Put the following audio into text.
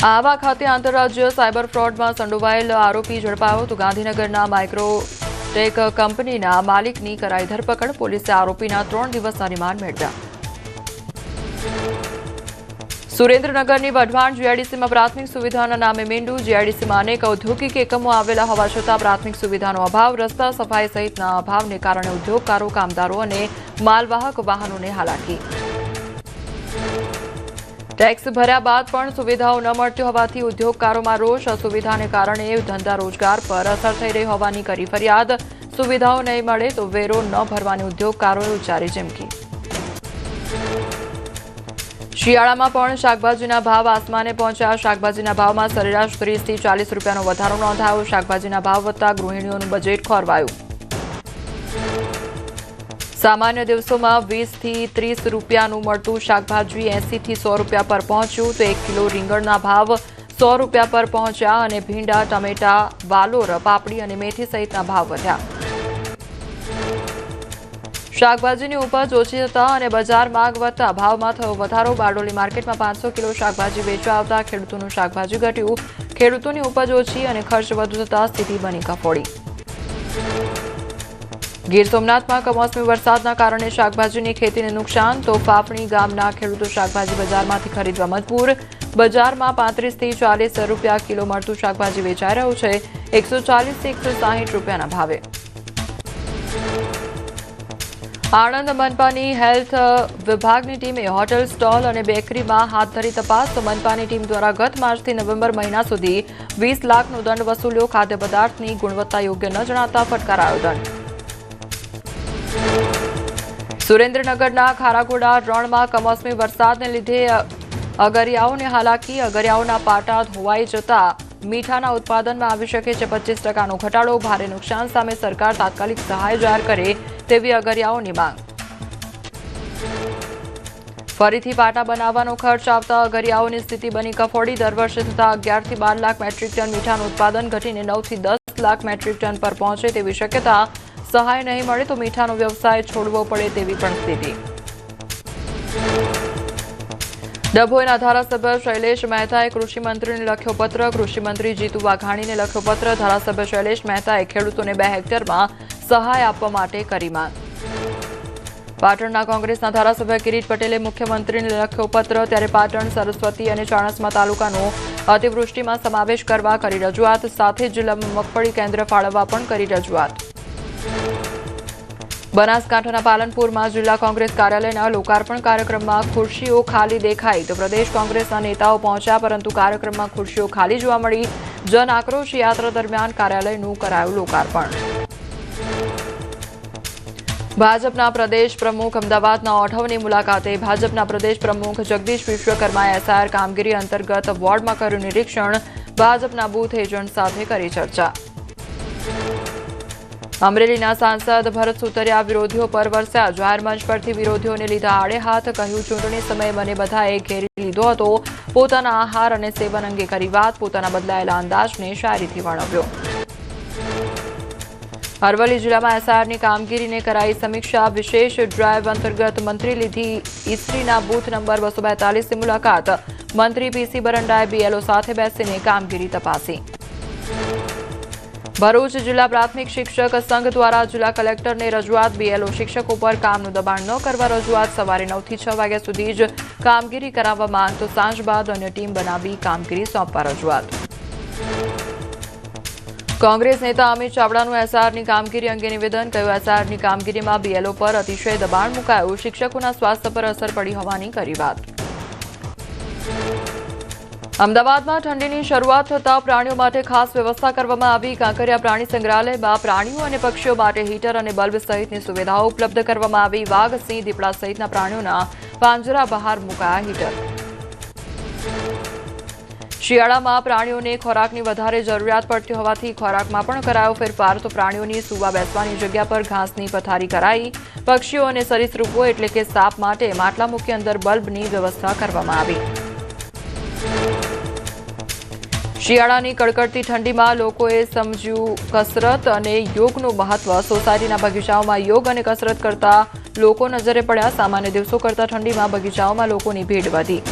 આહવા ખાતે આંતરરાજ્ય સાયબર ફ્રોડમાં સંડોવાયેલ આરોપી ઝડપાયો તો ગાંધીનગરના માઇક્રોટેક કંપનીના માલિકની કરાઈ ધરપકડ. પોલીસે આરોપીના 3 દિવસના રિમાન્ડ મેળવ્યા. સુરેન્દ્રનગરની વઢવાણ જીઆઈડીસીમાં પ્રાથમિક સુવિધાના નામે મીંડું. જીઆઈડીસીમાં અનેક ઔદ્યોગિક એકમો આવેલા હોવા છતાં પ્રાથમિક સુવિધાનો અભાવ, રસ્તા સફાઈ સહિતના અભાવને કારણે ઉદ્યોગકારો, કામદારો અને માલવાહક વાહનોને હાલાકી. ટેક્સ ભર્યા બાદ પણ સુવિધાઓ ન મળતી હોવાથી ઉદ્યોગકારોમાં રોષ. અસુવિધાને કારણે ધંધા રોજગાર પર અસર થઈ રહી હોવાની કરી ફરિયાદ. સુવિધાઓ નહીં મળે તો વેરો ન ભરવાની ઉદ્યોગકારોએ ઉચ્ચારી ચીમકી. શિયાળામાં પણ શાકભાજીના ભાવ આસમાને પહોંચ્યા. શાકભાજીના ભાવમાં સરેરાશ 30 થી 40 રૂપિયાનો વધારો નોંધાયો. શાકભાજીના ભાવ વધતા ગૃહિણીઓનું બજેટ ખોરવાયું. સામાન્ય દિવસોમાં 20 થી 30 રૂપિયાનું મળતું શાકભાજી 80 થી 100 રૂપિયા પર પહોંચ્યું તો 1 કિલો રીંગણના ભાવ 100 રૂપિયા પર પહોંચ્યા અને ભીંડા, ટમેટા, વાલોર, પાપડી અને મેથી સહિતના ભાવ વધ્યા. શાકભાજીની ઉપજ ઓછી થતા અને બજાર માંગ વધતા ભાવમાં થયો વધારો. બારડોલી માર્કેટમાં 500 કિલો શાકભાજી વેચવા આવતા ખેડૂતોનું શાકભાજી ઘટ્યું. ખેડૂતોની ઉપજ ઓછી અને ખર્ચ વધુ થતા સ્થિતિ બની કફોડી. ગીર સોમનાથમાં કમોસમી વરસાદના કારણે શાકભાજીની ખેતીને નુકસાન તો ફાફણી ગામના ખેડૂતો શાકભાજી બજારમાંથી ખરીદવા મજબૂર. બજારમાં 35 થી 40 રૂપિયા કિલો મળતું શાકભાજી વેચાઈ રહ્યું છે. 140 થી 160 રૂપિયાના ભાવે. આણંદ મનપાની હેલ્થ વિભાગની ટીમે હોટેલ, સ્ટોલ અને બેકરીમાં હાથ ધરી તપાસ. તો મનપાની ટીમ દ્વારા ગત માર્ચથી નવેમ્બર મહિના સુધી 20 લાખનો દંડ વસૂલ્યો. ખાદ્ય પદાર્થની ગુણવત્તા યોગ્ય ન જણાતા ફટકારાયો દંડ. સુરેન્દ્રનગરના ખારાગોડા રણમાં કમોસમી વરસાદને લીધે અગરિયાઓને હાલાકી. અગરિયાઓના પાટા ધોવાઈ જતા મીઠાના ઉત્પાદનમાં આવી શકે છે 25% ઘટાડો. ભારે નુકસાન સામે સરકાર તાત્કાલિક સહાય જાહેર કરે તેવી અગરિયાઓની માંગ. ફરીથી પાટા બનાવવાનો ખર્ચ આવતા અગરિયાઓની સ્થિતિ બની કફોડી. દર વર્ષે થતા 11 થી 12 લાખ મેટ્રિક ટન મીઠાનું ઉત્પાદન ઘટીને 9 થી 10 લાખ મેટ્રિક ટન પર પહોંચે તેવી શક્યતા. સહાય નહીં મળે તો મીઠાનો વ્યવસાય છોડવો પડે તેવી પણ સ્થિતિ. ડભોઈના ધારાસભ્ય શૈલેષ મહેતાએ કૃષિમંત્રીને લખ્યો પત્ર. કૃષિમંત્રી જીતુ વાઘાણીને લખ્યો પત્ર. ધારાસભ્ય શૈલેષ મહેતાએ ખેડૂતોને 2 હેક્ટરમાં સહાય આપવા માટે કરી માંગ. પાટણના કોંગ્રેસના ધારાસભ્ય કિરીટ પટેલે મુખ્યમંત્રીને લખ્યો પત્ર. ત્યારે પાટણ, સરસ્વતી અને ચાણસ્મા તાલુકાનો અતિવૃષ્ટિમાં સમાવેશ કરવા કરી રજૂઆત. સાથે જિલ્લામાં મગફળી કેન્દ્ર ફાળવવા પણ કરી રજૂઆત. બનાસકાંઠાના પાલનપુરમાં જિલ્લા કોંગ્રેસ કાર્યાલયના લોકાર્પણ કાર્યક્રમમાં ખુરશીઓ ખાલી દેખાઈ તો પ્રદેશ કોંગ્રેસના નેતાઓ પહોંચ્યા પરંતુ કાર્યક્રમમાં ખુરશીઓ ખાલી જોવા મળી. જન આક્રોશ યાત્રા દરમિયાન કાર્યાલયનું કરાયું લોકાર્પણ. ભાજપના પ્રદેશ પ્રમુખ અમદાવાદના ઓઢવની મુલાકાતે. ભાજપના પ્રદેશ પ્રમુખ જગદીશ વિશ્વકર્માએ એસઆઈઆર કામગીરી અંતર્ગત વોર્ડમાં કર્યું નિરીક્ષણ. ભાજપના બૂથ એજન્ટ સાથે કરી ચર્ચા. અમરેલીના સાંસદ ભરત સુતરિયા વિરોધીઓ પર વરસ્યા. જાહેર મંચ પરથી વિરોધીઓને લીધા આડે હાથ. કહ્યું, ચૂંટણી સમયે મને બધાએ ઘેરી લીધો હતો. પોતાના આહાર અને સેવન અંગે કરી વાત. પોતાના બદલાયેલા અંદાજને શાયરીથી વર્ણવ્યો. અરવલ્લી જિલ્લામાં એસઆઈઆરની કામગીરીને કરાઈ સમીક્ષા. વિશેષ ડ્રાઈવ અંતર્ગત મંત્રી લીધી ઈસરીના બૂથ નંબર 242ની મુલાકાત. મંત્રી પીસી બરંડાએ બીએલઓ સાથે બેસીને કામગીરી તપાસી. ભરૂચ જિલ્લા પ્રાથમિક શિક્ષક સંઘ દ્વારા જિલ્લા કલેક્ટરને રજૂઆત. બીએલઓ શિક્ષકો પર કામનું દબાણ ન કરવા રજૂઆત. સવારે 9 થી 6 વાગ્યા સુધી જ કામગીરી કરાવવા માંગ તો સાંજ બાદ અન્ય ટીમ બનાવી કામગીરી સોંપવા રજૂઆત. કોંગ્રેસ નેતા અમિત ચાવડાનું એસઆઈઆરની કામગીરી અંગે નિવેદન. કહ્યું, એસઆઈઆરની કામગીરીમાં બીએલઓ પર અતિશય દબાણ મુકાયું. શિક્ષકોના સ્વાસ્થ્ય પર અસર પડી હોવાની કરી વાત. અમદાવાદમાં ઠંડીની શરૂઆત થતાં પ્રાણીઓ માટે ખાસ વ્યવસ્થા કરવામાં આવી. કાંકરિયા પ્રાણી સંગ્રહાલયમાં પ્રાણીઓ અને પક્ષીઓ માટે હીટર અને બલ્બ સહિતની સુવિધાઓ ઉપલબ્ધ કરવામાં આવી. વાઘ, સિંહ, દીપડા સહિતના પ્રાણીઓના પાંજરા બહાર મુકાયા હીટર. શિયાળામાં પ્રાણીઓને ખોરાકની વધારે જરૂરિયાત પડતી હોવાથી ખોરાકમાં પણ કરાયો ફેરફાર. તો પ્રાણીઓની સૂવા બેસવાની જગ્યા પર ઘાસની પથારી કરાઈ. પક્ષીઓ અને સરીસૃપો એટલે કે સાપ માટે માટલા મૂકી અંદર બલ્બની વ્યવસ્થા કરવામાં આવી. શિયાળાની કડકડતી ઠંડીમાં લોકોએ સમજ્યું કસરત અને યોગનું મહત્વ. સોસાયટીના બગીચાઓમાં યોગ અને કસરત કરતા લોકો નજરે પડ્યા. સામાન્ય દિવસો કરતા ઠંડીમાં બગીચાઓમાં લોકોની ભીડ વધી.